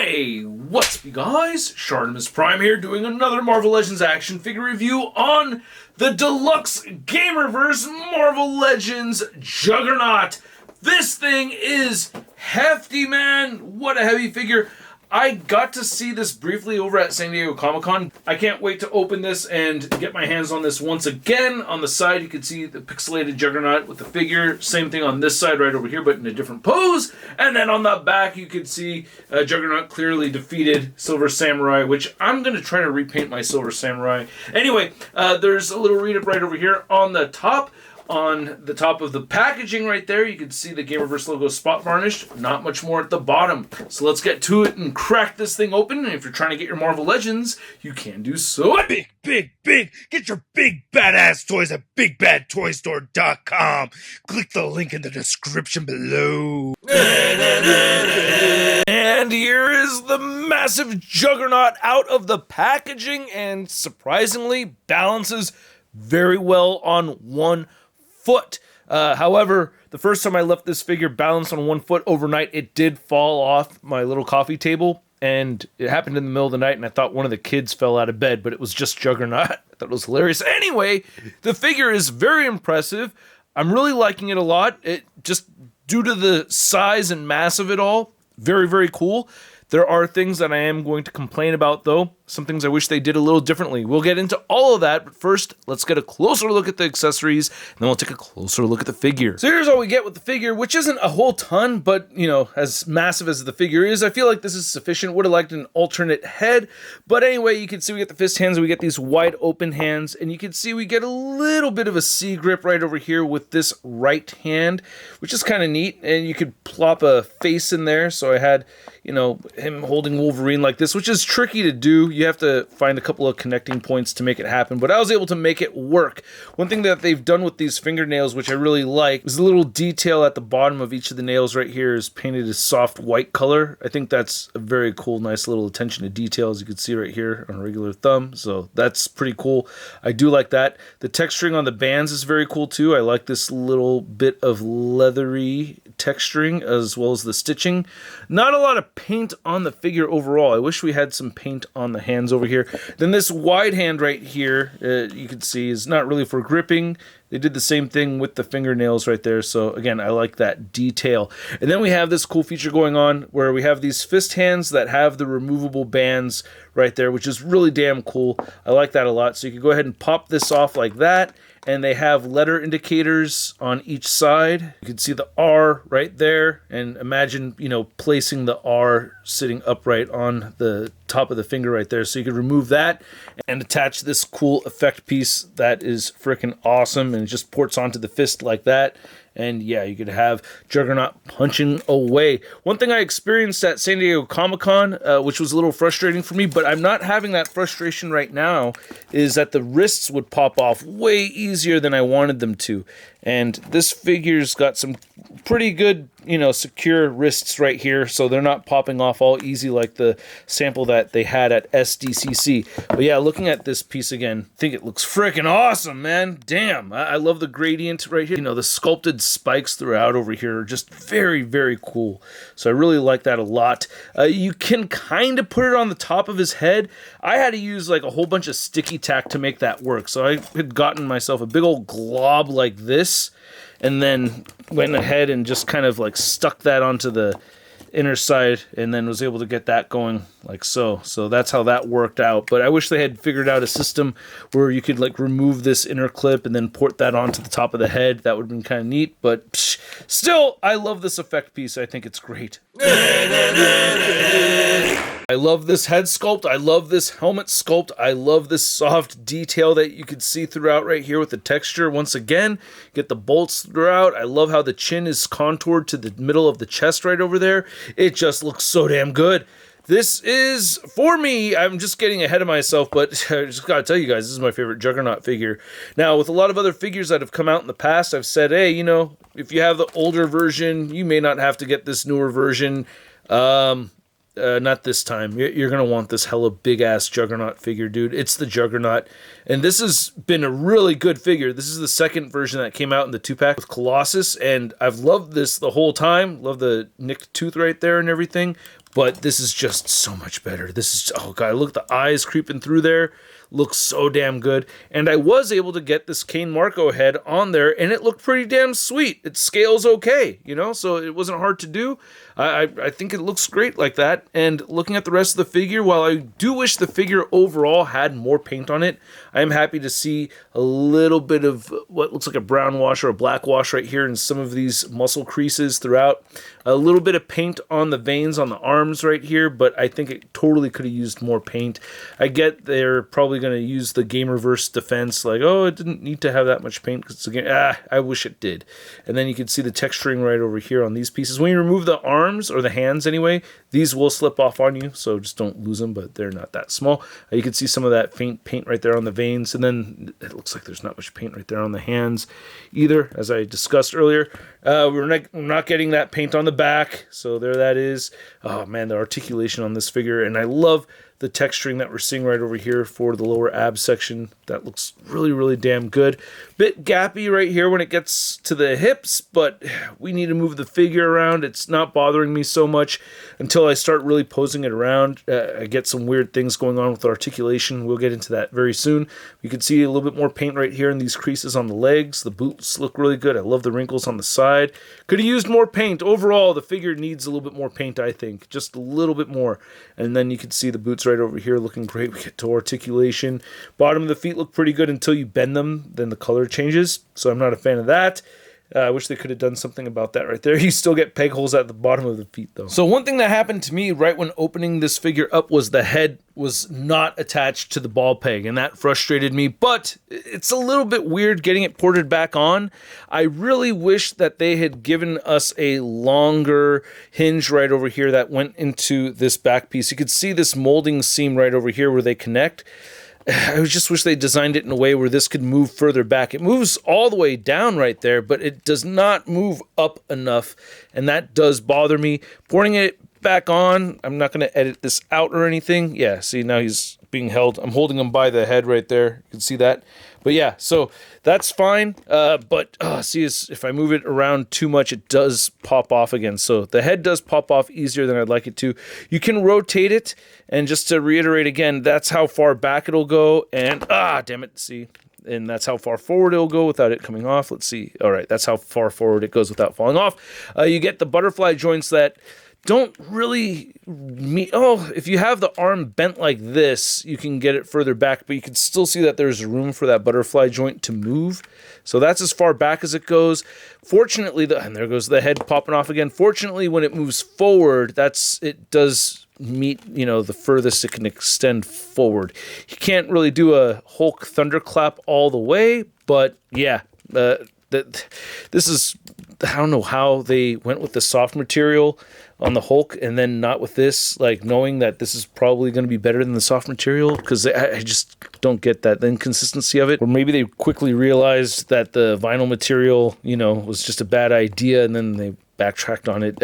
Hey, what's up, guys? ShartimusPrime here, doing another Marvel Legends action figure review on the Deluxe GamerVerse Marvel Legends Juggernaut. This thing is hefty, man. What a heavy figure. I got to see this briefly over at San Diego Comic-Con. I can't wait to open this and get my hands on this once again. On the side, you can see the pixelated Juggernaut with the figure. Same thing on this side right over here, but in a different pose. And then on the back, you can see Juggernaut clearly defeated Silver Samurai, which I'm going to try to repaint my Silver Samurai. Anyway, there's a little read-up right over here on the top. On the top of the packaging right there, you can see the GamerVerse logo spot varnished. Not much more at the bottom. So let's get to it and crack this thing open. And if you're trying to get your Marvel Legends, you can do so. Big, big, big. Get your big badass toys at BigBadToyStore.com. Click the link in the description below. And here is the massive Juggernaut out of the packaging, and surprisingly balances very well on one foot. However, the first time I left this figure balanced on 1 foot overnight, it did fall off my little coffee table, and it happened in the middle of the night, and I thought one of the kids fell out of bed, but it was just Juggernaut. I thought it was hilarious. Anyway, the figure is very impressive. I'm really liking it a lot. It just, due to the size and mass of it all, very, very cool. There are things that I am going to complain about, though. Some things I wish they did a little differently. We'll get into all of that, but first, let's get a closer look at the accessories, and then we'll take a closer look at the figure. So here's all we get with the figure, which isn't a whole ton, but, you know, as massive as the figure is, I feel like this is sufficient. Would have liked an alternate head, but anyway, you can see we get the fist hands, and we get these wide open hands, and you can see we get a little bit of a C grip right over here with this right hand, which is kind of neat, and you could plop a face in there, so I had, you know, him holding Wolverine like this, which is tricky to do. You have to find a couple of connecting points to make it happen, but I was able to make it work. One thing that they've done with these fingernails, which I really like, is the little detail at the bottom of each of the nails right here is painted a soft white color. I think that's a very cool, nice little attention to detail, as you can see right here on a regular thumb, so that's pretty cool. I do like that. The texturing on the bands is very cool too. I like this little bit of leathery texturing as well as the stitching. Not a lot of paint on the figure overall. I wish we had some paint on the hands over here. Then this wide hand right here, you can see, is not really for gripping. They did the same thing with the fingernails right there. So again, I like that detail. And then we have this cool feature going on where we have these fist hands that have the removable bands right there, which is really damn cool. I like that a lot. So you can go ahead and pop this off like that. And they have letter indicators on each side. You can see the R right there, and imagine, you know, placing the R sitting upright on the top of the finger right there. So you could remove that and attach this cool effect piece that is freaking awesome, and it just ports onto the fist like that. And yeah, you could have Juggernaut punching away. One thing I experienced at San Diego Comic-Con, which was a little frustrating for me, but I'm not having that frustration right now, is that the wrists would pop off way easier than I wanted them to. And this figure's got some pretty good, you know, secure wrists right here, so they're not popping off all easy like the sample that they had at SDCC. But yeah, looking at this piece again, I think it looks freaking awesome, man. Damn, I love the gradient right here. You know, the sculpted spikes throughout over here are just very, very cool. So I really like that a lot. You can kind of put it on the top of his head. I had to use like a whole bunch of sticky tack to make that work. So I had gotten myself a big old glob like this, and then went ahead and just kind of like stuck that onto the inner side, and then was able to get that going like so. So that's how that worked out. But I wish they had figured out a system where you could like remove this inner clip and then port that onto the top of the head. That would have been kind of neat, but still, I love this effect piece. I think it's great. I love this head sculpt. I love this helmet sculpt. I love this soft detail that you can see throughout right here with the texture. Once again, get the bolts throughout. I love how the chin is contoured to the middle of the chest right over there. It just looks so damn good. This is, for me, I'm just getting ahead of myself, but I just gotta tell you guys, this is my favorite Juggernaut figure. Now, with a lot of other figures that have come out in the past, I've said, hey, you know, if you have the older version, you may not have to get this newer version. Not this time. You're going to want this hella big-ass Juggernaut figure, dude. It's the Juggernaut. And this has been a really good figure. This is the second version that came out in the 2-pack with Colossus, and I've loved this the whole time. Love the nicked tooth right there and everything. but this is just so much better. This is, oh god, look at the eyes creeping through there. Looks so damn good. And I was able to get this Kane Marco head on there, and it looked pretty damn sweet. It scales okay, you know, so it wasn't hard to do. I think it looks great like that. And looking at the rest of the figure, while I do wish the figure overall had more paint on it, I am happy to see a little bit of what looks like a brown wash or a black wash right here in some of these muscle creases throughout. A little bit of paint on the veins on the arms right here, but I think it totally could have used more paint. I get they're probably going to use the GamerVerse defense, like, oh, it didn't need to have that much paint because it's a game. I wish it did. And then you can see the texturing right over here on these pieces. When you remove the arms, or the hands anyway, these will slip off on you, so just don't lose them, but they're not that small. You can see some of that faint paint right there on the veins, and then it looks like there's not much paint right there on the hands either, as I discussed earlier. We're not getting that paint on the back, so there that is. Oh man, the articulation on this figure, and I love the texturing that we're seeing right over here for the lower ab section. That looks really, really damn good. Bit gappy right here when it gets to the hips, but we need to move the figure around. It's not bothering me so much until I start really posing it around. I get some weird things going on with the articulation. We'll get into that very soon. You can see a little bit more paint right here in these creases on the legs. The boots look really good. I love the wrinkles on the side. Could have used more paint. Overall, the figure needs a little bit more paint, I think. Just a little bit more. And then you can see the boots right over here looking great. We get to articulation. Bottom of the feet look pretty good until you bend them. Then the color changes. So I'm not a fan of that. I wish they could have done something about that right there. You still get peg holes at the bottom of the feet, though. So one thing that happened to me right when opening this figure up was the head was not attached to the ball peg, and that frustrated me, but it's a little bit weird getting it ported back on. I really wish that they had given us a longer hinge right over here that went into this back piece. You could see this molding seam right over here where they connect. I just wish they designed it in a way where this could move further back. It moves all the way down right there, but it does not move up enough, and that does bother me. Pouring it back on, I'm not going to edit this out or anything. Yeah, see, now he's being held. I'm holding him by the head right there. You can see that. But yeah, so that's fine. But see, if I move it around too much, it does pop off again. So the head does pop off easier than I'd like it to. You can rotate it. And just to reiterate again, that's how far back it'll go. And, damn it, see. And that's how far forward it'll go without it coming off. Let's see. All right, that's how far forward it goes without falling off. You get the butterfly joints that don't really meet. Oh, if you have the arm bent like this, you can get it further back, but you can still see that there's room for that butterfly joint to move. So that's as far back as it goes. Fortunately, and there goes the head popping off again. Fortunately, when it moves forward, it does meet, the furthest it can extend forward. You can't really do a Hulk thunderclap all the way, but yeah, this is, I don't know how they went with the soft material on the Hulk and then not with this, like knowing that this is probably going to be better than the soft material, because I just don't get that, the inconsistency of it. Or maybe they quickly realized that the vinyl material, was just a bad idea, and then they backtracked on it.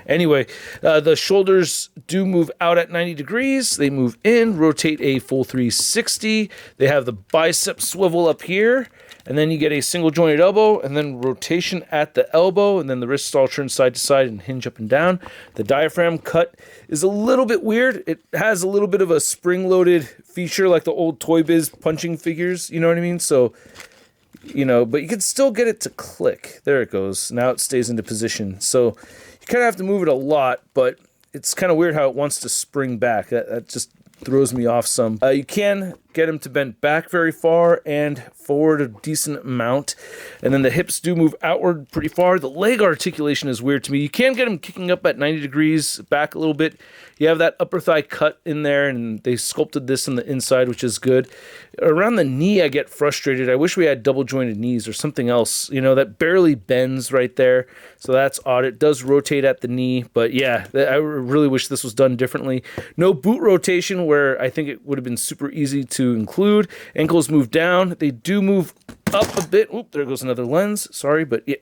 Anyway, the shoulders do move out at 90 degrees. They move in, rotate a full 360. They have the bicep swivel up here, and then you get a single jointed elbow, and then rotation at the elbow, and then the wrists all turn side to side and hinge up and down. The diaphragm cut is a little bit weird. It has a little bit of a spring-loaded feature like the old Toy Biz punching figures, you know what I mean? So, but you can still get it to click. There it goes. Now it stays into position. So you kind of have to move it a lot, but it's kind of weird how it wants to spring back. That just throws me off some. You can get him to bend back very far and forward a decent amount, and then the hips do move outward pretty far. The leg articulation is weird to me. You can get him kicking up at 90 degrees back a little bit. You have that upper thigh cut in there, and they sculpted this on the inside, which is good. Around the knee, I get frustrated. I wish we had double jointed knees or something else, that barely bends right there. So that's odd. It does rotate at the knee, but yeah, I really wish this was done differently. No boot rotation, where I think it would have been super easy to include. Ankles move down. They do move up a bit. Oop, there goes another lens. Sorry, but yeah.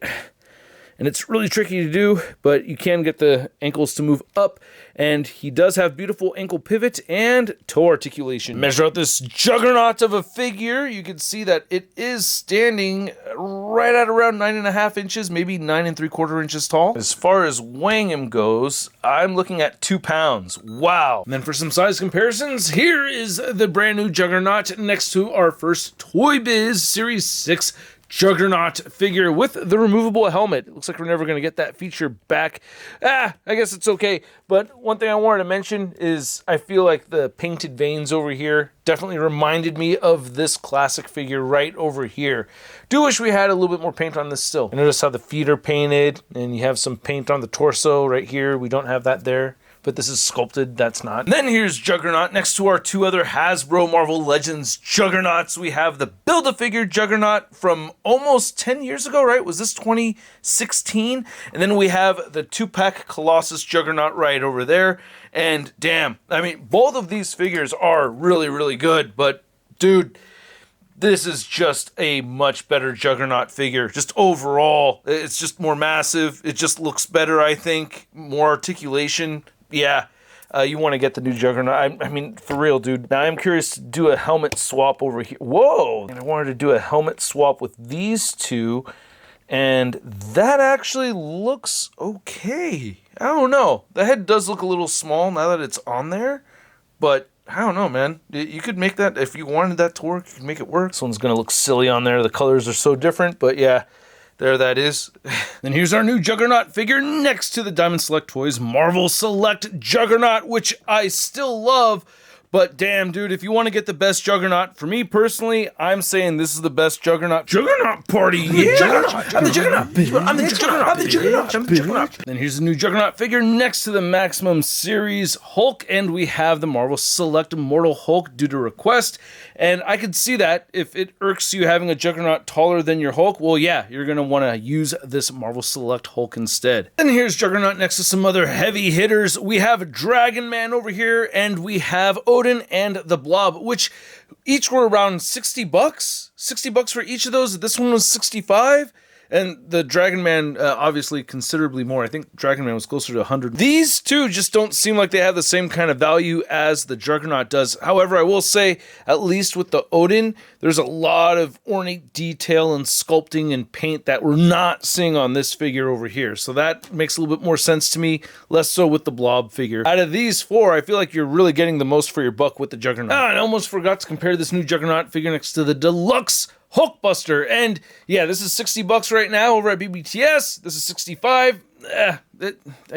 and it's really tricky to do, but you can get the ankles to move up, and he does have beautiful ankle pivot and toe articulation. Measure out this juggernaut of a figure. You can see that it is standing right at around 9.5 inches, maybe 9 3/4 inches tall. As far as weighing him goes, I'm looking at 2 pounds. Wow. And then for some size comparisons, here is the brand new Juggernaut next to our first Toy Biz Series 6 Juggernaut figure with the removable helmet. It looks like we're never going to get that feature back. I guess it's okay. But one thing I wanted to mention is I feel like the painted veins over here definitely reminded me of this classic figure right over here. Do wish we had a little bit more paint on this still. I notice how the feet are painted and you have some paint on the torso right here. We don't have that there. But this is sculpted, that's not. And then here's Juggernaut next to our 2 other Hasbro Marvel Legends Juggernauts. We have the Build-A-Figure Juggernaut from almost 10 years ago, right? Was this 2016? And then we have the 2-pack Colossus Juggernaut right over there. And damn, I mean, both of these figures are really, really good. But dude, this is just a much better Juggernaut figure. Just overall, it's just more massive. It just looks better, I think. More articulation. Yeah, you want to get the new Juggernaut. I mean, for real, dude. Now, I'm curious to do a helmet swap over here. Whoa! And I wanted to do a helmet swap with these two, and that actually looks okay. I don't know. The head does look a little small now that it's on there, but I don't know, man. You could make that, if you wanted that to work, you could make it work. This one's going to look silly on there. The colors are so different, but yeah. There that is. Then here's our new Juggernaut figure next to the Diamond Select Toys Marvel Select Juggernaut, which I still love. But damn, dude, if you want to get the best Juggernaut, for me personally, I'm saying this is the best Juggernaut. Juggernaut party, yeah! I'm the Juggernaut, bitch. I'm the Juggernaut, I'm the Juggernaut, I'm the Juggernaut. Then here's the new Juggernaut figure next to the Maximum Series Hulk, and we have the Marvel Select Immortal Hulk due to request. And I could see that if it irks you having a Juggernaut taller than your Hulk, well, yeah, you're going to want to use this Marvel Select Hulk instead. And here's Juggernaut next to some other heavy hitters. We have Dragon Man over here, and we have Odin and the Blob, which each were around 60 bucks. 60 bucks for each of those. This one was 65. And the Dragon Man, obviously considerably more. I think Dragon Man was closer to 100. These two just don't seem like they have the same kind of value as the Juggernaut does. However, I will say, at least with the Odin, there's a lot of ornate detail and sculpting and paint that we're not seeing on this figure over here. So that makes a little bit more sense to me, less so with the Blob figure. Out of these 4, I feel like you're really getting the most for your buck with the Juggernaut. I almost forgot to compare this new Juggernaut figure next to the Deluxe Hulkbuster, and yeah, this is 60 bucks right now over at BBTS. This is 65. I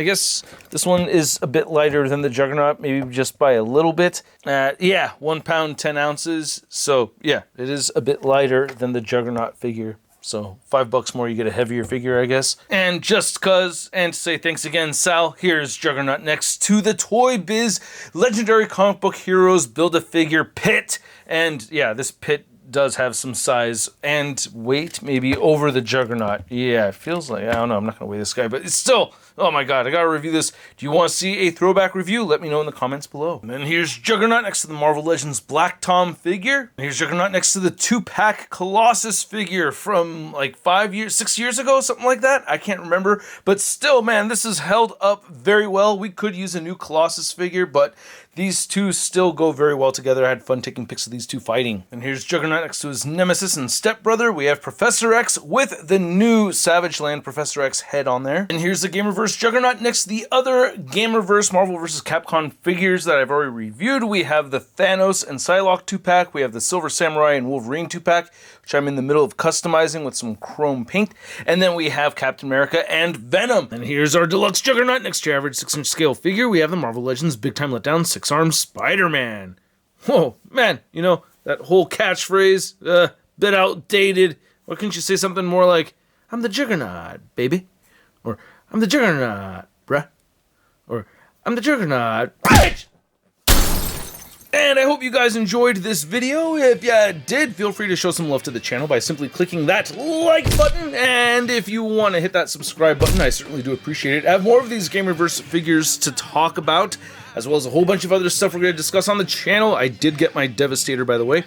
guess this one is a bit lighter than the Juggernaut, maybe just by a little bit. Yeah, 1 pound, 10 ounces. So yeah, it is a bit lighter than the Juggernaut figure. So $5 more, you get a heavier figure, I guess. And just cause, and to say thanks again, Sal, here's Juggernaut next to the Toy Biz Legendary Comic Book Heroes Build-A-Figure Pit. And yeah, this pit does have some size and weight maybe over the Juggernaut. Yeah, it feels like, I don't know, I'm not gonna weigh this guy, but it's still, oh my god, I gotta review this. Do you want to see a throwback review? Let me know in the comments below. And then here's Juggernaut next to the Marvel Legends Black Tom figure. And here's Juggernaut next to the 2-pack Colossus figure from like 6 years ago, something like that. I can't remember, but still, man, this is held up very well. We could use a new Colossus figure, but these two still go very well together. I had fun taking pics of these two fighting. And here's Juggernaut next to his nemesis and stepbrother. We have Professor X with the new Savage Land Professor X head on there. And here's the GamerVerse Juggernaut next to the other GamerVerse Marvel vs. Capcom figures that I've already reviewed. We have the Thanos and Psylocke 2-pack. We have the Silver Samurai and Wolverine 2-pack, which I'm in the middle of customizing with some chrome paint. And then we have Captain America and Venom. And here's our Deluxe Juggernaut next to your average 6-inch scale figure. We have the Marvel Legends Big Time Letdown 6-armed Spider-Man. Whoa, man, you know, that whole catchphrase, bit outdated. Why couldn't you say something more like, I'm the Juggernaut, baby? Or, I'm the Juggernaut, bruh. Or, I'm the Juggernaut, bitch! And I hope you guys enjoyed this video. If you did, feel free to show some love to the channel by simply clicking that like button. And if you want to hit that subscribe button, I certainly do appreciate it. I have more of these GamerVerse figures to talk about. as well as a whole bunch of other stuff we're going to discuss on the channel. I did get my Devastator, by the way.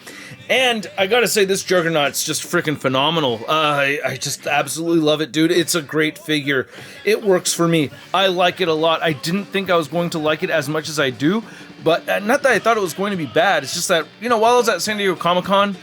And I gotta say, this Juggernaut's just freaking phenomenal. I just absolutely love it, dude. It's a great figure. It works for me. I like it a lot. I didn't think I was going to like it as much as I do, but not that I thought it was going to be bad. It's just that, you know, while I was at San Diego Comic-Con,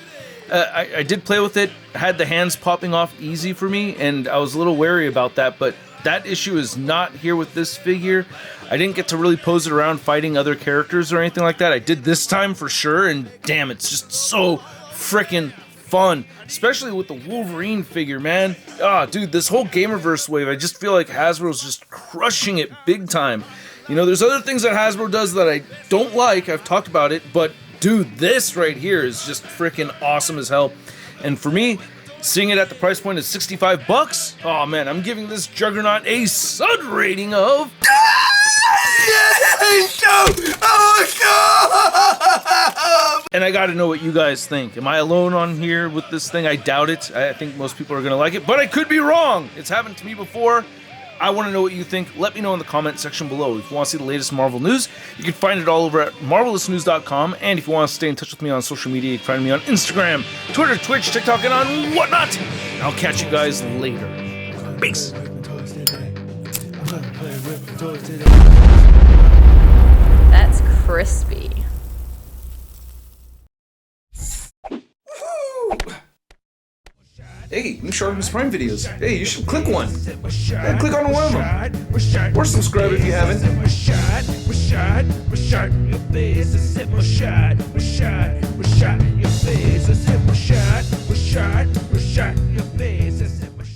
I did play with it, had the hands popping off easy for me, and I was a little wary about that, but that issue is not here with this figure. I didn't get to really pose it around fighting other characters or anything like that. I did this time for sure, and damn, it's just so freaking fun, especially with the Wolverine figure, man. Ah, dude, this whole GamerVerse wave, I just feel like Hasbro's just crushing it big time. You know, there's other things that Hasbro does that I don't like, I've talked about it, but dude, this right here is just freaking awesome as hell. And for me, seeing it at the price point of $65, oh man, I'm giving this Juggernaut a sud rating of... And I gotta know what you guys think. Am I alone on here with this thing? I doubt it. I think most people are gonna like it, but I could be wrong. It's happened to me before. I want to know what you think. Let me know in the comment section below. If you want to see the latest Marvel news, you can find it all over at marvelousnews.com. And if you want to stay in touch with me on social media, you can find me on Instagram, Twitter, Twitch, TikTok, and on whatnot. And I'll catch you guys later. Peace. That's crispy. Hey, new ShartimusPrime videos. Hey, you should click one. Yeah, click on one of them. Or subscribe if you haven't.